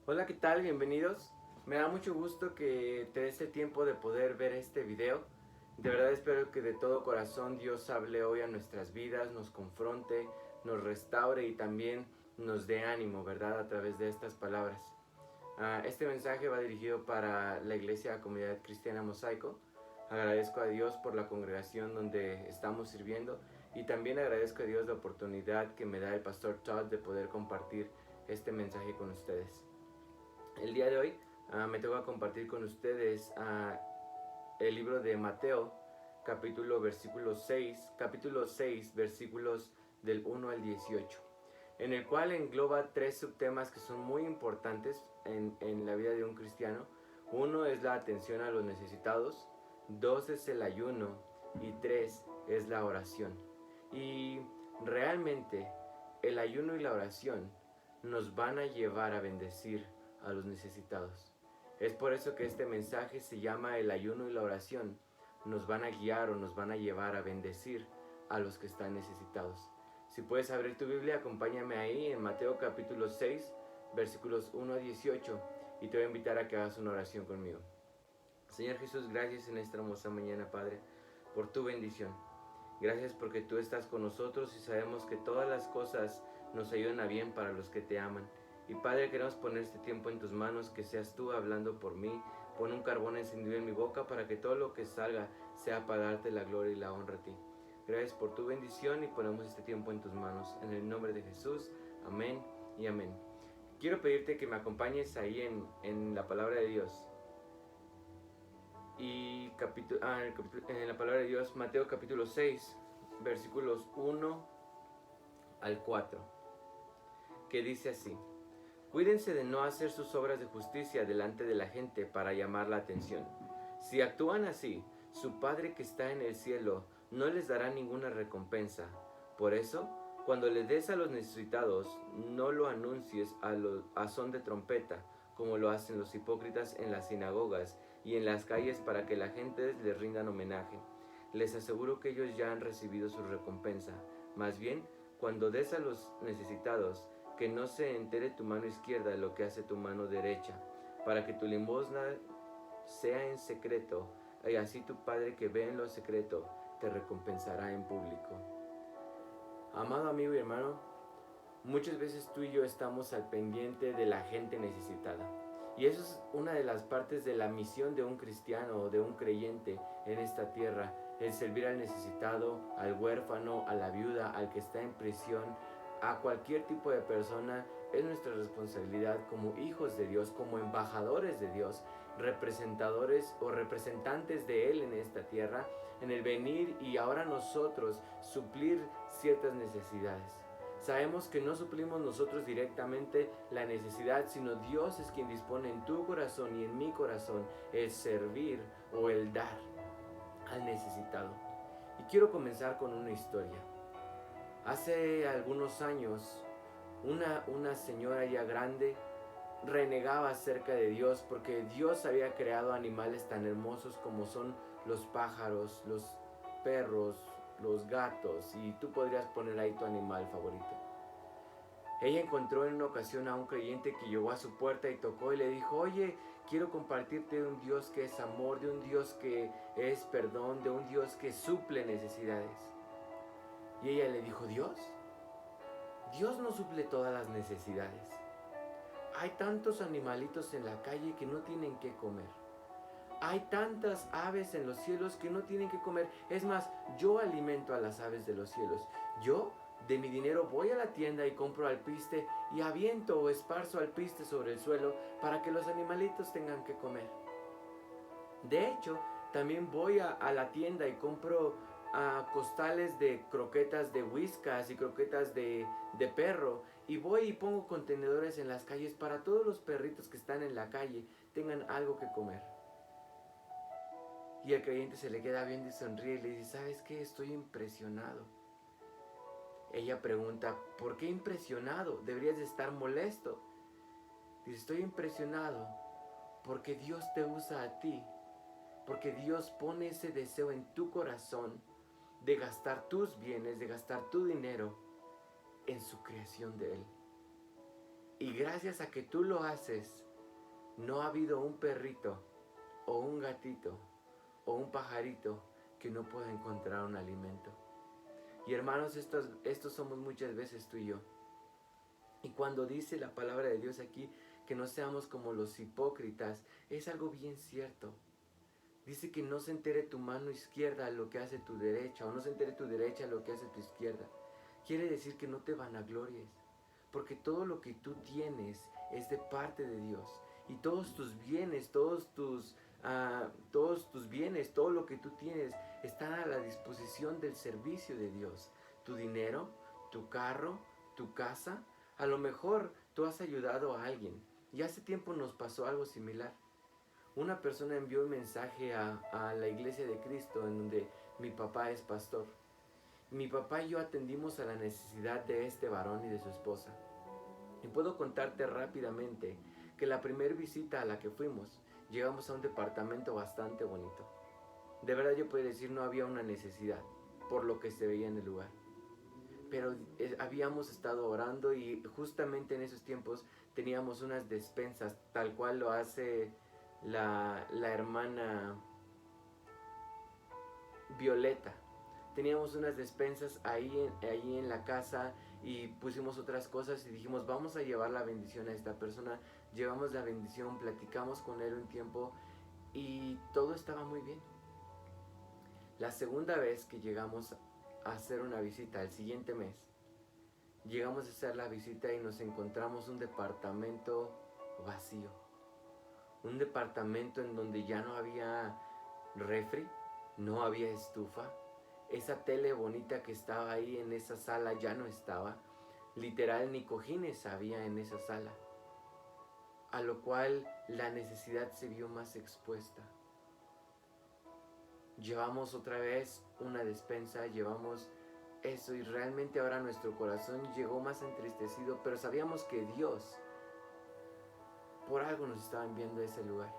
Hola, ¿qué tal? Bienvenidos. Me da mucho gusto que te des el tiempo de poder ver este video. De verdad espero que de todo corazón Dios hable hoy a nuestras vidas, nos confronte, nos restaure y también nos dé ánimo, ¿verdad? A través de estas palabras. Este mensaje va dirigido para la Iglesia Comunidad Cristiana Mosaico. Agradezco a Dios por la congregación donde estamos sirviendo y también agradezco a Dios la oportunidad que me da el pastor Todd de poder compartir este mensaje con ustedes. El día de hoy me toca compartir con ustedes el libro de Mateo, capítulo 6, versículos del 1 al 18, en el cual engloba tres subtemas que son muy importantes en la vida de un cristiano. Uno es la atención a los necesitados, dos es el ayuno y tres es la oración. Y realmente el ayuno y la oración nos van a llevar a bendecir a los necesitados. Es por eso que este mensaje se llama el ayuno y la oración. Nos van a guiar o nos van a llevar a bendecir a los que están necesitados. Si puedes abrir tu Biblia, acompáñame ahí en Mateo capítulo 6, versículos 1 a 18, y te voy a invitar a que hagas una oración conmigo. Señor Jesús, gracias en esta hermosa mañana, Padre, por tu bendición. Gracias porque tú estás con nosotros y sabemos que todas las cosas nos ayudan a bien para los que te aman. Y Padre, queremos poner este tiempo en tus manos, que seas tú hablando por mí. Pon un carbón encendido en mi boca para que todo lo que salga sea para darte la gloria y la honra a ti. Gracias por tu bendición y ponemos este tiempo en tus manos. En el nombre de Jesús, amén y amén. Quiero pedirte que me acompañes ahí en la palabra de Dios. Y en la palabra de Dios, Mateo capítulo 6, versículos 1 al 4, que dice así: Cuídense de no hacer sus obras de justicia delante de la gente para llamar la atención. Si actúan así, su Padre que está en el cielo no les dará ninguna recompensa. Por eso, cuando le des a los necesitados, no lo anuncies a son de trompeta, como lo hacen los hipócritas en las sinagogas y en las calles para que la gente les rindan homenaje. Les aseguro que ellos ya han recibido su recompensa. Más bien, cuando des a los necesitados, que no se entere tu mano izquierda de lo que hace tu mano derecha, para que tu limosna sea en secreto, y así tu Padre que ve en lo secreto te recompensará en público. Amado amigo y hermano, muchas veces tú y yo estamos al pendiente de la gente necesitada. Y eso es una de las partes de la misión de un cristiano o de un creyente en esta tierra: el servir al necesitado, al huérfano, a la viuda, al que está en prisión, a cualquier tipo de persona. Es nuestra responsabilidad como hijos de Dios, como embajadores de Dios, representadores o representantes de Él en esta tierra, en el venir y ahora nosotros suplir ciertas necesidades. Sabemos que no suplimos nosotros directamente la necesidad, sino Dios es quien dispone en tu corazón y en mi corazón el servir o el dar al necesitado. Y quiero comenzar con una historia. Hace algunos años, una señora ya grande renegaba acerca de Dios porque Dios había creado animales tan hermosos como son los pájaros, los perros, los gatos, y tú podrías poner ahí tu animal favorito. Ella encontró en una ocasión a un creyente que llegó a su puerta y tocó y le dijo: oye, quiero compartirte de un Dios que es amor, de un Dios que es perdón, de un Dios que suple necesidades. Y ella le dijo: ¿Dios? Dios no suple todas las necesidades. Hay tantos animalitos en la calle que no tienen que comer. Hay tantas aves en los cielos que no tienen que comer. Es más, yo alimento a las aves de los cielos. Yo, de mi dinero, voy a la tienda y compro alpiste y aviento o esparzo alpiste sobre el suelo para que los animalitos tengan que comer. De hecho, también voy a la tienda y compro costales de croquetas de Whiskas y croquetas de perro, y voy y pongo contenedores en las calles para todos los perritos que están en la calle tengan algo que comer. Y el creyente se le queda viendo y sonríe y le dice: ¿sabes qué? Estoy impresionado. Ella pregunta: ¿por qué impresionado? Deberías de estar molesto. Dice: estoy impresionado porque Dios te usa a ti, porque Dios pone ese deseo en tu corazón de gastar tus bienes, de gastar tu dinero en su creación de Él. Y gracias a que tú lo haces, no ha habido un perrito o un gatito o un pajarito que no pueda encontrar un alimento. Y hermanos, estos somos muchas veces tú y yo. Y cuando dice la palabra de Dios aquí que no seamos como los hipócritas, es algo bien cierto. Dice que no se entere tu mano izquierda lo que hace tu derecha, o no se entere tu derecha lo que hace tu izquierda. Quiere decir que no te vanaglories, porque todo lo que tú tienes es de parte de Dios. Y todos tus bienes, todos tus bienes, todo lo que tú tienes, están a la disposición del servicio de Dios. Tu dinero, tu carro, tu casa. A lo mejor tú has ayudado a alguien. Y hace tiempo nos pasó algo similar. Una persona envió un mensaje a la iglesia de Cristo en donde mi papá es pastor. Mi papá y yo atendimos a la necesidad de este varón y de su esposa. Y puedo contarte rápidamente que la primera visita a la que fuimos, llegamos a un departamento bastante bonito. De verdad yo puedo decir no había una necesidad por lo que se veía en el lugar. Pero habíamos estado orando y justamente en esos tiempos teníamos unas despensas, tal cual lo hace la hermana Violeta. Teníamos unas despensas ahí en la casa y pusimos otras cosas y dijimos vamos a llevar la bendición a esta persona. Llevamos la bendición, platicamos con él un tiempo y todo estaba muy bien. La segunda vez que llegamos a hacer una visita, el siguiente mes, llegamos a hacer la visita y nos encontramos un departamento vacío. Un departamento en donde ya no había refri, no había estufa. Esa tele bonita que estaba ahí en esa sala ya no estaba. Literal, ni cojines había en esa sala. A lo cual la necesidad se vio más expuesta. Llevamos otra vez una despensa, llevamos eso y realmente ahora nuestro corazón llegó más entristecido, pero sabíamos que Dios por algo nos estaba enviando a ese lugar.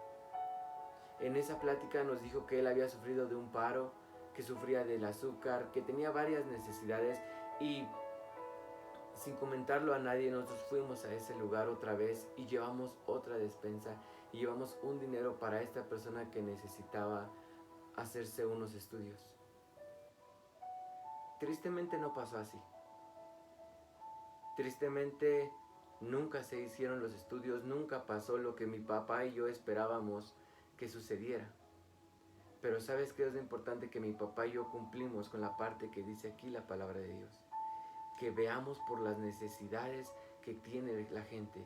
En esa plática nos dijo que él había sufrido de un paro, que sufría del azúcar, que tenía varias necesidades y sin comentarlo a nadie nosotros fuimos a ese lugar otra vez y llevamos otra despensa y llevamos un dinero para esta persona que necesitaba hacerse unos estudios. Tristemente no pasó así. Tristemente nunca se hicieron los estudios, nunca pasó lo que mi papá y yo esperábamos que sucediera. Pero ¿sabes qué es lo importante? Que mi papá y yo cumplimos con la parte que dice aquí la palabra de Dios. Que veamos por las necesidades que tiene la gente.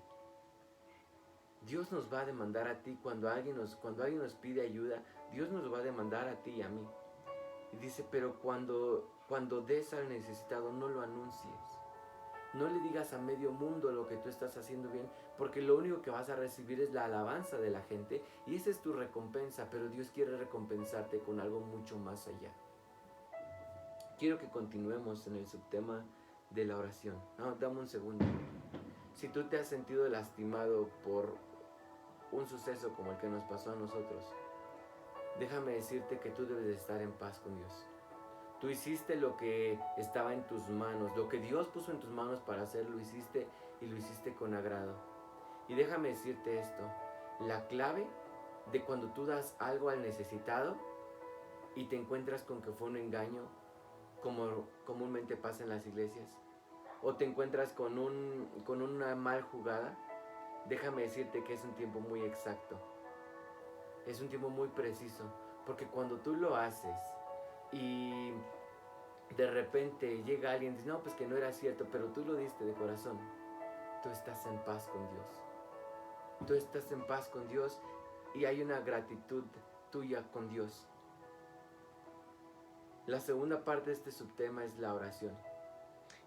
Dios nos va a demandar a ti cuando alguien nos pide ayuda. Dios nos va a demandar a ti y a mí. Y dice, pero cuando des al necesitado no lo anuncies. No le digas a medio mundo lo que tú estás haciendo bien, porque lo único que vas a recibir es la alabanza de la gente y esa es tu recompensa, pero Dios quiere recompensarte con algo mucho más allá. Quiero que continuemos en el subtema de la oración. No, dame un segundo. Si tú te has sentido lastimado por un suceso como el que nos pasó a nosotros, déjame decirte que tú debes de estar en paz con Dios. Tú hiciste lo que estaba en tus manos, lo que Dios puso en tus manos para hacer, lo hiciste y lo hiciste con agrado. Y déjame decirte esto, la clave de cuando tú das algo al necesitado y te encuentras con que fue un engaño, como comúnmente pasa en las iglesias, o te encuentras con una mal jugada, déjame decirte que es un tiempo muy exacto, es un tiempo muy preciso, porque cuando tú lo haces y de repente llega alguien y dice, no, pues que no era cierto, pero tú lo diste de corazón, tú estás en paz con Dios. Tú estás en paz con Dios y hay una gratitud tuya con Dios. La segunda parte de este subtema es la oración.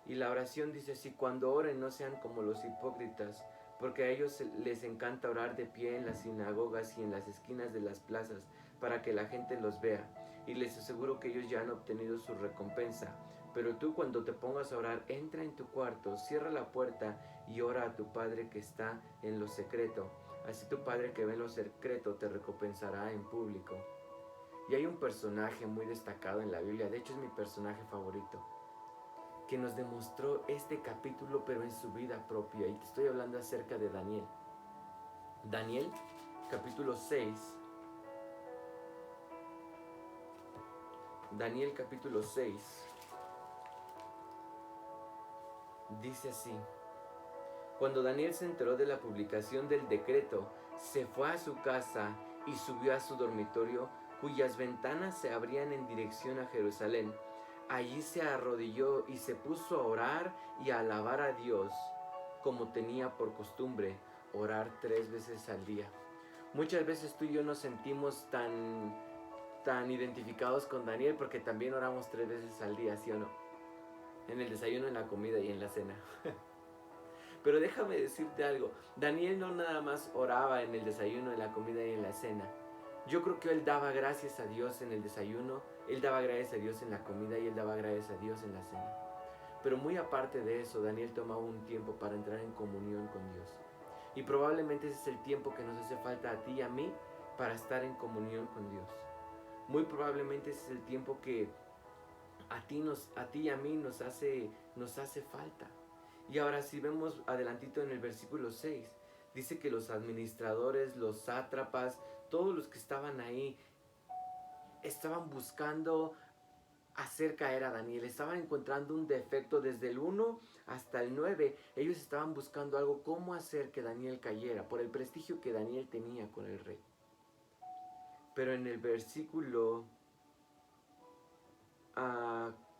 Y la oración dice así, cuando oren no sean como los hipócritas, porque a ellos les encanta orar de pie en las sinagogas y en las esquinas de las plazas, para que la gente los vea. Y les aseguro que ellos ya han obtenido su recompensa. Pero tú cuando te pongas a orar, entra en tu cuarto, cierra la puerta y ora a tu Padre que está en lo secreto. Así tu Padre que ve en lo secreto te recompensará en público. Y hay un personaje muy destacado en la Biblia, de hecho es mi personaje favorito. que nos demostró este capítulo, pero en su vida propia. Y te estoy hablando acerca de Daniel. Daniel, capítulo 6. Daniel, capítulo 6. Dice así: cuando Daniel se enteró de la publicación del decreto, se fue a su casa y subió a su dormitorio, cuyas ventanas se abrían en dirección a Jerusalén. Allí se arrodilló y se puso a orar y a alabar a Dios, como tenía por costumbre, orar 3 veces al día. Muchas veces tú y yo nos sentimos tan identificados con Daniel porque también oramos 3 veces al día, ¿sí o no? En el desayuno, en la comida y en la cena. Pero déjame decirte algo, Daniel no nada más oraba en el desayuno, en la comida y en la cena. Yo creo que él daba gracias a Dios en el desayuno, él daba gracias a Dios en la comida y él daba gracias a Dios en la cena. Pero muy aparte de eso, Daniel tomaba un tiempo para entrar en comunión con Dios. Y probablemente ese es el tiempo que nos hace falta a ti y a mí para estar en comunión con Dios. Muy probablemente ese es el tiempo que a ti y a mí nos hace falta. Y ahora si vemos adelantito en el versículo 6, dice que los administradores, los sátrapas, todos los que estaban ahí, estaban buscando hacer caer a Daniel, estaban encontrando un defecto desde el 1 hasta el 9, ellos estaban buscando algo, cómo hacer que Daniel cayera, por el prestigio que Daniel tenía con el rey. Pero en el versículo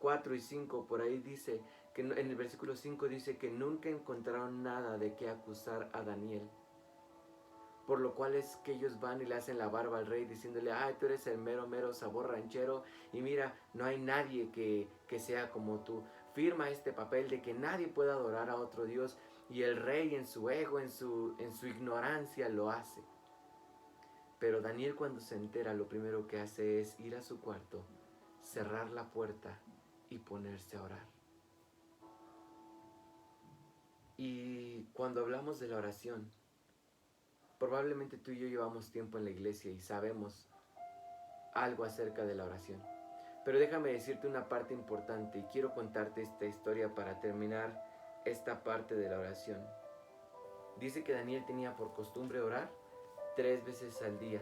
4 y 5, por ahí dice, que en el versículo 5 dice que nunca encontraron nada de qué acusar a Daniel. Por lo cual es que ellos van y le hacen la barba al rey diciéndole: ay, tú eres el mero sabor ranchero y mira, no hay nadie que sea como tú. Firma este papel de que nadie pueda adorar a otro Dios. Y el rey en su ego, en su ignorancia lo hace. Pero Daniel, cuando se entera, lo primero que hace es ir a su cuarto, cerrar la puerta y ponerse a orar. Y cuando hablamos de la oración, probablemente tú y yo llevamos tiempo en la iglesia y sabemos algo acerca de la oración. Pero déjame decirte una parte importante y quiero contarte esta historia para terminar esta parte de la oración. Dice que Daniel tenía por costumbre orar 3 veces al día.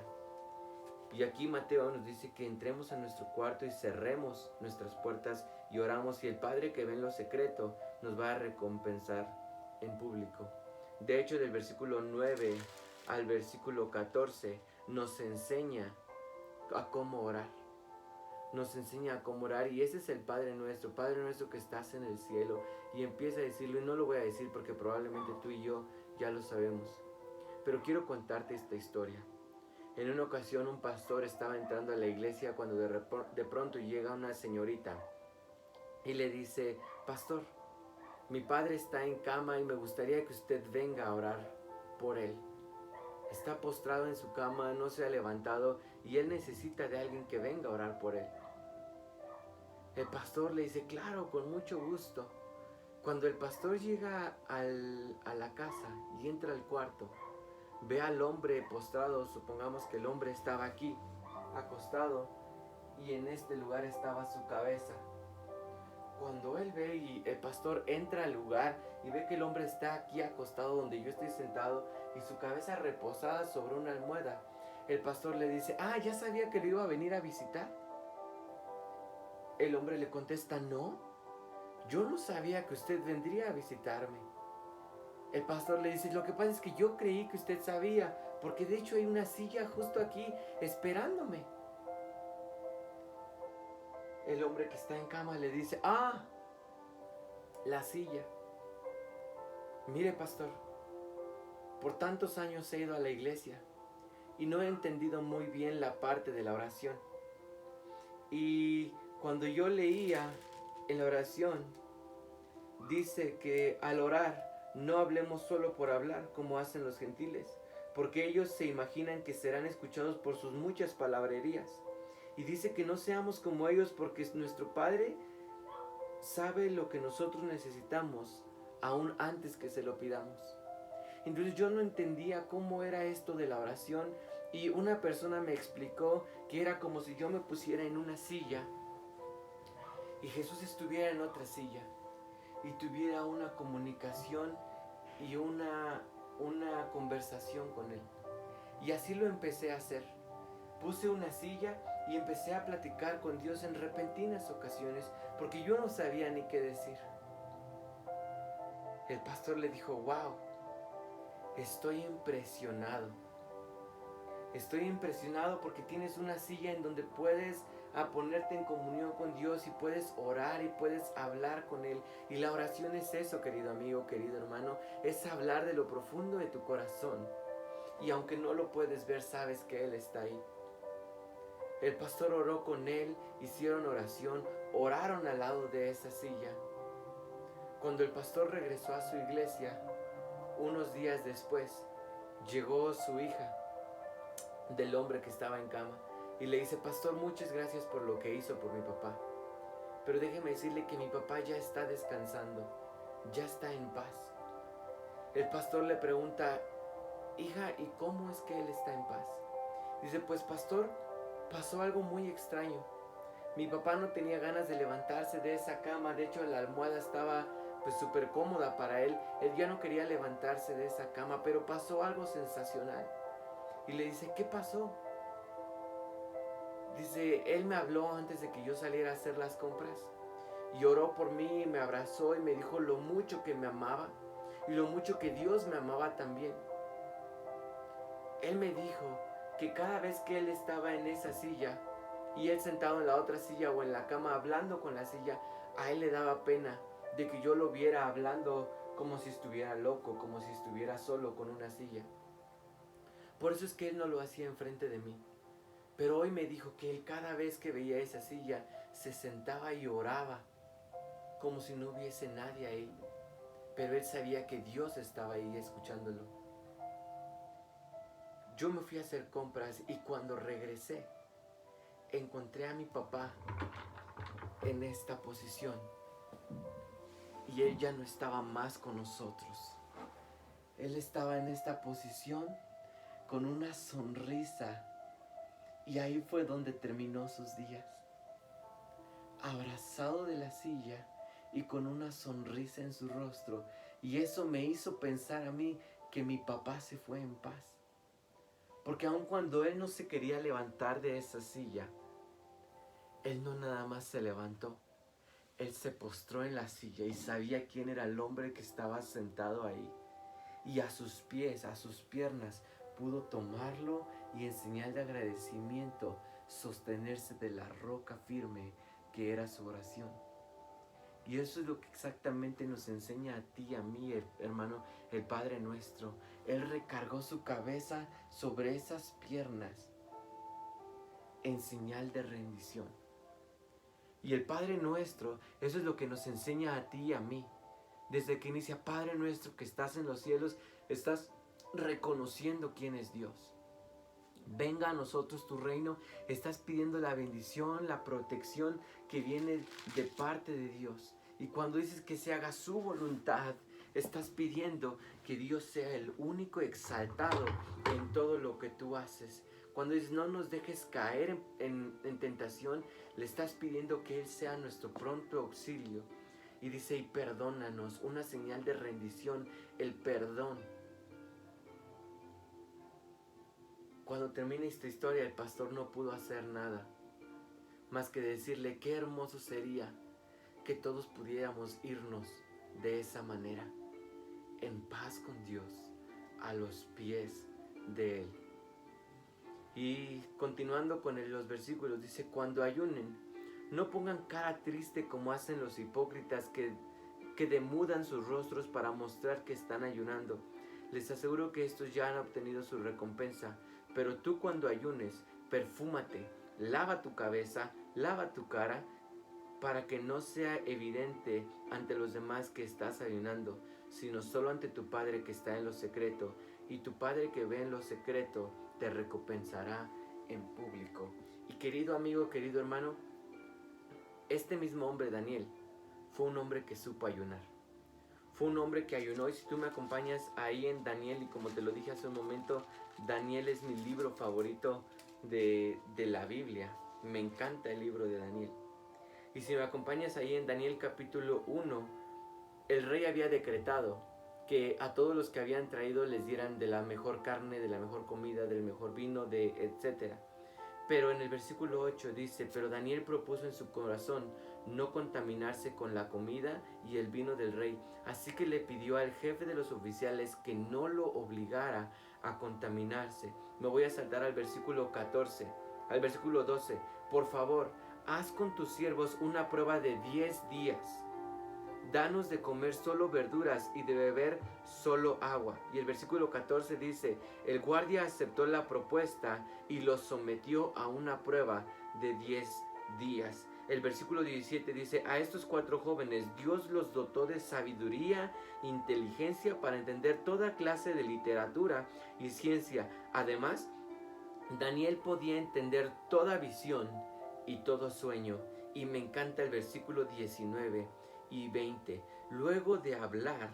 Y aquí Mateo nos dice que entremos a nuestro cuarto y cerremos nuestras puertas y oramos, y el Padre que ve en lo secreto nos va a recompensar en público. De hecho, del versículo 9 al versículo 14 nos enseña a cómo orar. Nos enseña a cómo orar, y ese es el Padre nuestro que estás en el cielo. Y empieza a decirlo, y no lo voy a decir porque probablemente tú y yo ya lo sabemos. Pero quiero contarte esta historia. En una ocasión un pastor estaba entrando a la iglesia cuando de pronto llega una señorita y le dice: pastor, mi padre está en cama y me gustaría que usted venga a orar por él. Está postrado en su cama, no se ha levantado y él necesita de alguien que venga a orar por él. El pastor le dice: claro, con mucho gusto. Cuando el pastor llega a la casa y entra al cuarto, ve al hombre postrado. Supongamos que el hombre estaba aquí, acostado, y en este lugar estaba su cabeza. Cuando él ve y el pastor entra al lugar y ve que el hombre está aquí acostado donde yo estoy sentado y su cabeza reposada sobre una almohada, el pastor le dice: ¿ya sabía que lo iba a venir a visitar? El hombre le contesta: no, yo no sabía que usted vendría a visitarme. El pastor le dice: lo que pasa es que yo creí que usted sabía, porque de hecho hay una silla justo aquí esperándome. El hombre que está en cama le dice: la silla. Mire, pastor, por tantos años he ido a la iglesia y no he entendido muy bien la parte de la oración. Y cuando yo leía en la oración, dice que al orar no hablemos solo por hablar como hacen los gentiles, porque ellos se imaginan que serán escuchados por sus muchas palabrerías. Y dice que no seamos como ellos, porque nuestro Padre sabe lo que nosotros necesitamos aún antes que se lo pidamos. Entonces yo no entendía cómo era esto de la oración, y una persona me explicó que era como si yo me pusiera en una silla y Jesús estuviera en otra silla. y tuviera una comunicación y una conversación con Él. Y así lo empecé a hacer. Puse una silla y empecé a platicar con Dios en repentinas ocasiones, porque yo no sabía ni qué decir. El pastor le dijo: wow, estoy impresionado. Estoy impresionado porque tienes una silla en donde puedes ponerte en comunión con Dios y puedes orar y puedes hablar con Él. Y la oración es eso, querido amigo, querido hermano, es hablar de lo profundo de tu corazón. Y aunque no lo puedes ver, sabes que Él está ahí. El pastor oró con él, hicieron oración, oraron al lado de esa silla. Cuando el pastor regresó a su iglesia, unos días después, llegó su hija del hombre que estaba en cama y le dice: pastor, muchas gracias por lo que hizo por mi papá, pero déjeme decirle que mi papá ya está descansando, ya está en paz. El pastor le pregunta: hija, ¿y cómo es que él está en paz? Dice: pues pastor, pasó algo muy extraño. Mi papá no tenía ganas de levantarse de esa cama. De hecho, la almohada estaba pues súper cómoda para él. Él ya no quería levantarse de esa cama, pero pasó algo sensacional. Y le dice: ¿qué pasó? Dice: él me habló antes de que yo saliera a hacer las compras. Y oró por mí, me abrazó y me dijo lo mucho que me amaba y lo mucho que Dios me amaba también. Él me dijo que cada vez que él estaba en esa silla y él sentado en la otra silla o en la cama hablando con la silla, a él le daba pena de que yo lo viera hablando como si estuviera loco, como si estuviera solo con una silla. Por eso es que él no lo hacía enfrente de mí. Pero hoy me dijo que él cada vez que veía esa silla se sentaba y oraba como si no hubiese nadie ahí. Pero él sabía que Dios estaba ahí escuchándolo. Yo me fui a hacer compras y cuando regresé encontré a mi papá en esta posición y él ya no estaba más con nosotros. Él estaba en esta posición con una sonrisa y ahí fue donde terminó sus días, abrazado de la silla y con una sonrisa en su rostro. Y eso me hizo pensar a mí que mi papá se fue en paz, porque aun cuando él no se quería levantar de esa silla, él no nada más se levantó, él se postró en la silla y sabía quién era el hombre que estaba sentado ahí. Y a sus pies, a sus piernas, pudo tomarlo y en señal de agradecimiento sostenerse de la roca firme que era su oración. Y eso es lo que exactamente nos enseña a ti y a mí, hermano, el Padre nuestro. Él recargó su cabeza sobre esas piernas en señal de rendición. Y el Padre nuestro, eso es lo que nos enseña a ti y a mí. Desde que inicia: Padre nuestro que estás en los cielos, estás reconociendo quién es Dios. Venga a nosotros tu reino, estás pidiendo la bendición, la protección que viene de parte de Dios. Y cuando dices que se haga su voluntad, estás pidiendo que Dios sea el único exaltado en todo lo que tú haces. Cuando dices: no nos dejes caer en tentación, le estás pidiendo que Él sea nuestro pronto auxilio. Y dice: y perdónanos, una señal de rendición, el perdón. Cuando termina esta historia, el pastor no pudo hacer nada más que decirle: qué hermoso sería que todos pudiéramos irnos de esa manera, en paz con Dios, a los pies de Él. Y continuando con los versículos, dice: cuando ayunen, no pongan cara triste como hacen los hipócritas que demudan sus rostros para mostrar que están ayunando. Les aseguro que estos ya han obtenido su recompensa. Pero tú, cuando ayunes, perfúmate, lava tu cabeza, lava tu cara, para que no sea evidente ante los demás que estás ayunando, sino solo ante tu Padre que está en lo secreto. Y tu Padre que ve en lo secreto te recompensará en público. Y querido amigo, querido hermano, este mismo hombre, Daniel, fue un hombre que supo ayunar. Fue un hombre que ayunó. Y si tú me acompañas ahí en Daniel, y como te lo dije hace un momento, Daniel es mi libro favorito de la Biblia. Me encanta el libro de Daniel. Y si me acompañas ahí en Daniel capítulo 1, el rey había decretado que a todos los que habían traído les dieran de la mejor carne, de la mejor comida, del mejor vino, etcétera. Pero en el versículo 8 dice, pero Daniel propuso en su corazón no contaminarse con la comida y el vino del rey. Así que le pidió al jefe de los oficiales que no lo obligara a contaminarse. Me voy a saltar al versículo 14, al versículo 12. Por favor, haz con tus siervos una prueba de 10 días. Danos de comer solo verduras y de beber solo agua. Y el versículo 14 dice, el guardia aceptó la propuesta y los sometió a una prueba de 10 días. El versículo 17 dice, a estos 4 jóvenes Dios los dotó de sabiduría, inteligencia para entender toda clase de literatura y ciencia. Además, Daniel podía entender toda visión y todo sueño. Y me encanta el versículo 19 y 20. Luego de hablar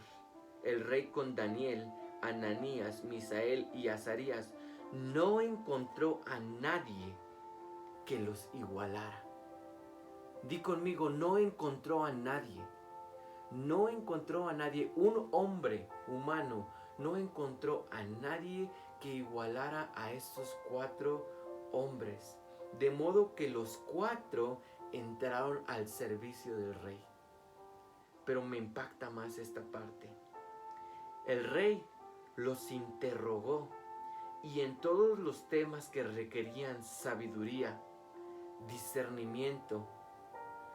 el rey con Daniel, Ananías, Misael y Azarías, no encontró a nadie que los igualara. Di conmigo, no encontró a nadie. No encontró a nadie. Un hombre humano no encontró a nadie que igualara a estos 4 hombres. De modo que los 4 entraron al servicio del rey. Pero me impacta más esta parte. El rey los interrogó y en todos los temas que requerían sabiduría, discernimiento,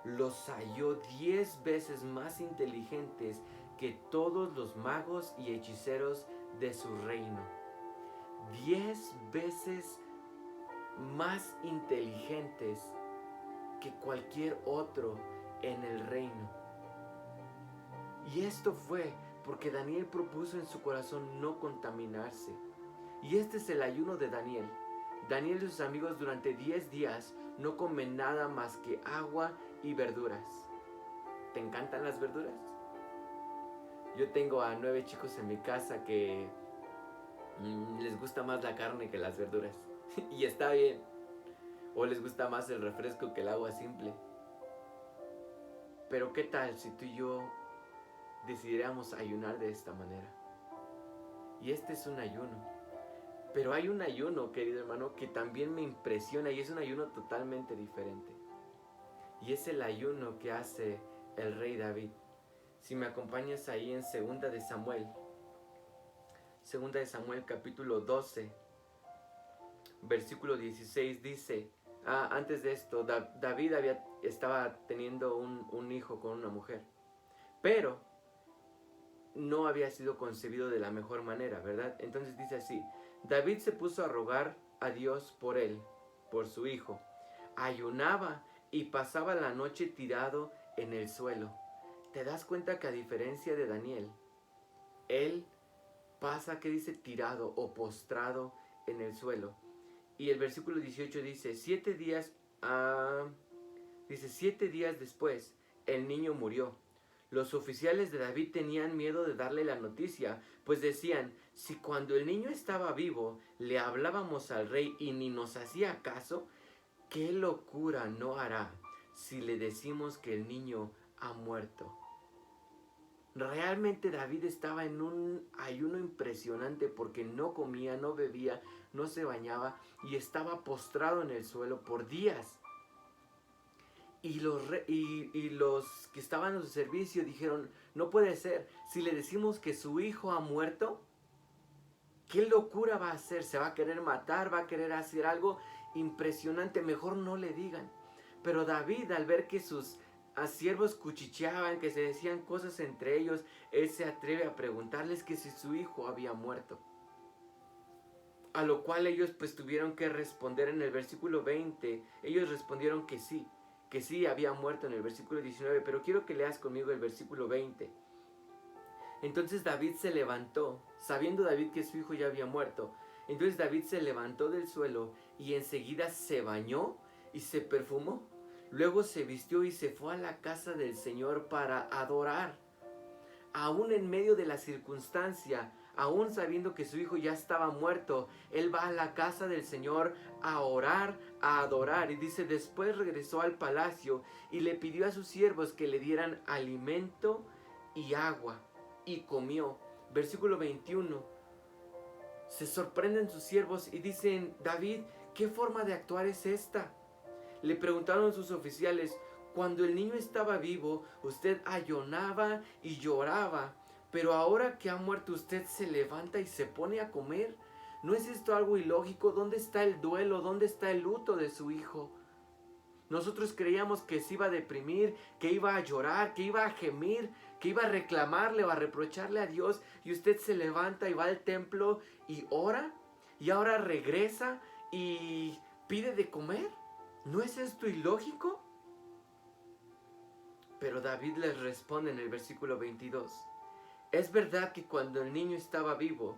los halló 10 veces más inteligentes que todos los magos y hechiceros de su reino. 10 veces más inteligentes que cualquier otro en el reino. Y esto fue porque Daniel propuso en su corazón no contaminarse. Y este es el ayuno de Daniel. Daniel y sus amigos durante 10 días no comen nada más que agua y verduras. ¿Te encantan las verduras? Yo tengo a 9 chicos en mi casa que les gusta más la carne que las verduras. Y está bien. O les gusta más el refresco que el agua simple. Pero ¿qué tal si tú y yo decidiéramos ayunar de esta manera? Y este es un ayuno. Pero hay un ayuno, querido hermano, que también me impresiona y es un ayuno totalmente diferente. Y es el ayuno que hace el rey David. Si me acompañas ahí en 2 de Samuel. 2 de Samuel capítulo 12, versículo 16 dice, antes de esto, David estaba teniendo un hijo con una mujer. Pero no había sido concebido de la mejor manera, ¿verdad? Entonces dice así, David se puso a rogar a Dios por él, por su hijo. Ayunaba y pasaba la noche tirado en el suelo. ¿Te das cuenta que a diferencia de Daniel, él pasa, que dice, tirado o postrado en el suelo? Y el versículo 18 dice, 7 días después, el niño murió. Los oficiales de David tenían miedo de darle la noticia, pues decían, si cuando el niño estaba vivo le hablábamos al rey y ni nos hacía caso, ¿qué locura no hará si le decimos que el niño ha muerto? Realmente David estaba en un ayuno impresionante porque no comía, no bebía, no se bañaba y estaba postrado en el suelo por días. Y los que estaban en su servicio dijeron, no puede ser, si le decimos que su hijo ha muerto, ¿qué locura va a hacer? ¿Se va a querer matar? ¿Va a querer hacer algo impresionante? Mejor no le digan. Pero David, al ver que sus siervos cuchicheaban, que se decían cosas entre ellos, él se atreve a preguntarles que si su hijo había muerto. A lo cual ellos pues tuvieron que responder en el versículo 20. Ellos respondieron que sí había muerto en el versículo 19, pero quiero que leas conmigo el versículo 20. Entonces David se levantó, sabiendo David que su hijo ya había muerto. Entonces David se levantó del suelo y enseguida se bañó y se perfumó. Luego se vistió y se fue a la casa del Señor para adorar. Aún en medio de la circunstancia, aún sabiendo que su hijo ya estaba muerto, él va a la casa del Señor a orar, a adorar. Y dice, después regresó al palacio y le pidió a sus siervos que le dieran alimento y agua, y comió. Versículo 21. Se sorprenden sus siervos y dicen: David, ¿qué forma de actuar es esta? Le preguntaron sus oficiales: cuando el niño estaba vivo, usted ayunaba y lloraba, pero ahora que ha muerto usted se levanta y se pone a comer. ¿No es esto algo ilógico? ¿Dónde está el duelo? ¿Dónde está el luto de su hijo? Nosotros creíamos que se iba a deprimir, que iba a llorar, que iba a gemir, que iba a reclamarle o a reprocharle a Dios, y usted se levanta y va al templo y ora, y ahora regresa y pide de comer. ¿No es esto ilógico? Pero David les responde en el versículo 22. Es verdad que cuando el niño estaba vivo,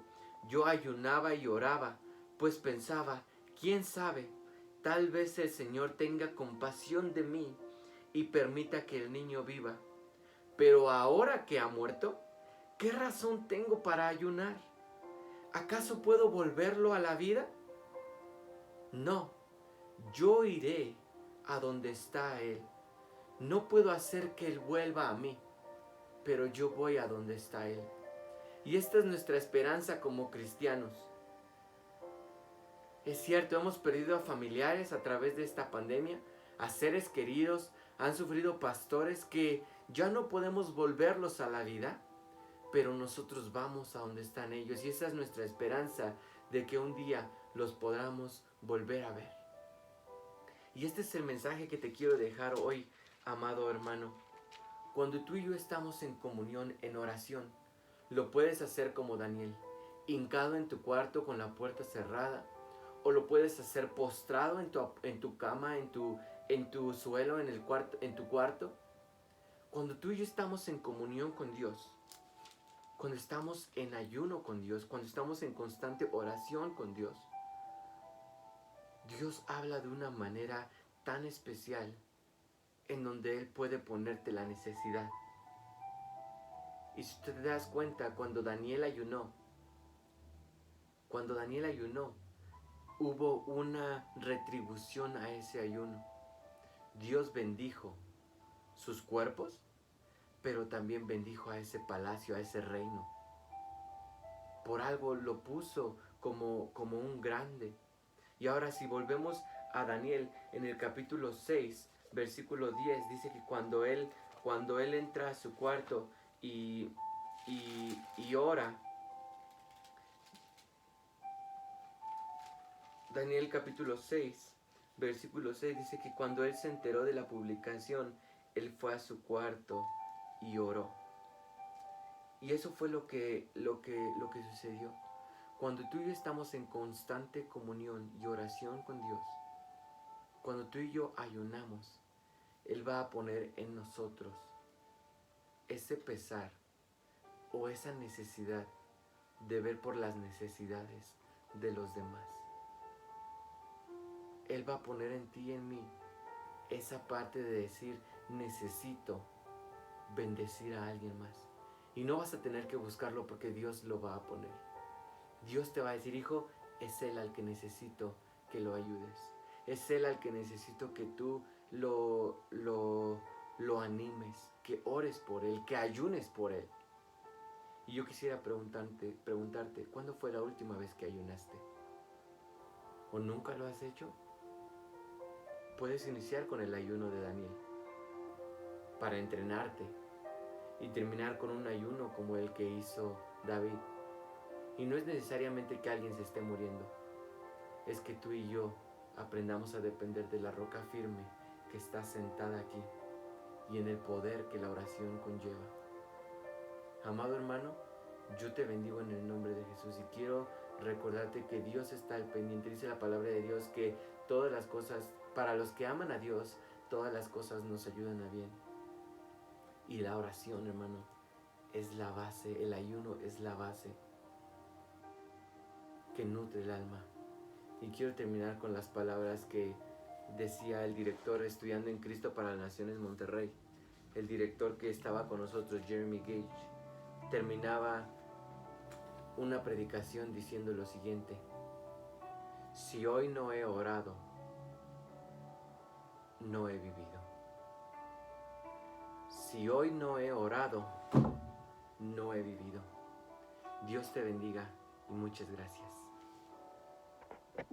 yo ayunaba y oraba, pues pensaba: ¿quién sabe? Tal vez el Señor tenga compasión de mí y permita que el niño viva. Pero ahora que ha muerto, ¿qué razón tengo para ayunar? ¿Acaso puedo volverlo a la vida? No, yo iré a donde está Él. No puedo hacer que Él vuelva a mí, pero yo voy a donde está Él. Y esta es nuestra esperanza como cristianos. Es cierto, hemos perdido a familiares a través de esta pandemia, a seres queridos, han sufrido pastores que ya no podemos volverlos a la vida, pero nosotros vamos a donde están ellos, y esa es nuestra esperanza de que un día los podamos volver a ver. Y este es el mensaje que te quiero dejar hoy, amado hermano. Cuando tú y yo estamos en comunión, en oración, lo puedes hacer como Daniel, hincado en tu cuarto con la puerta cerrada, o lo puedes hacer postrado en tu cama, en tu suelo, en tu cuarto. Cuando tú y yo estamos en comunión con Dios, cuando estamos en ayuno con Dios, cuando estamos en constante oración con Dios, Dios habla de una manera tan especial en donde Él puede ponerte la necesidad. Y si te das cuenta, cuando Daniel ayunó, hubo una retribución a ese ayuno. Dios bendijo sus cuerpos, pero también bendijo a ese palacio, a ese reino. Por algo lo puso como un grande. Y ahora si volvemos a Daniel en el capítulo 6, versículo 10, dice que cuando él entra a su cuarto y ora, Daniel capítulo 6, versículo 6 dice que cuando él se enteró de la publicación, él fue a su cuarto y oró. Y eso fue lo que sucedió. Cuando tú y yo estamos en constante comunión y oración con Dios, cuando tú y yo ayunamos, Él va a poner en nosotros ese pesar o esa necesidad de ver por las necesidades de los demás. Él va a poner en ti y en mí esa parte de decir: necesito bendecir a alguien más. Y no vas a tener que buscarlo, porque Dios lo va a poner. Dios te va a decir: hijo, es Él al que necesito que lo ayudes. Es Él al que necesito que tú lo animes, que ores por Él, que ayunes por Él. Y yo quisiera preguntarte, ¿cuándo fue la última vez que ayunaste? ¿O nunca lo has hecho? Puedes iniciar con el ayuno de Daniel para entrenarte y terminar con un ayuno como el que hizo David. Y no es necesariamente que alguien se esté muriendo, es que tú y yo aprendamos a depender de la roca firme que está sentada aquí y en el poder que la oración conlleva. Amado hermano, yo te bendigo en el nombre de Jesús y quiero recordarte que Dios está al pendiente. Dice la palabra de Dios que todas las cosas, para los que aman a Dios, todas las cosas nos ayudan a bien. Y la oración, hermano, es la base, el ayuno es la base que nutre el alma. Y quiero terminar con las palabras que decía el director Estudiando en Cristo para las Naciones Monterrey. El director que estaba con nosotros, Jeremy Gage, terminaba una predicación diciendo lo siguiente: si hoy no he orado, no he vivido. Si hoy no he orado, no he vivido. Dios te bendiga y muchas gracias.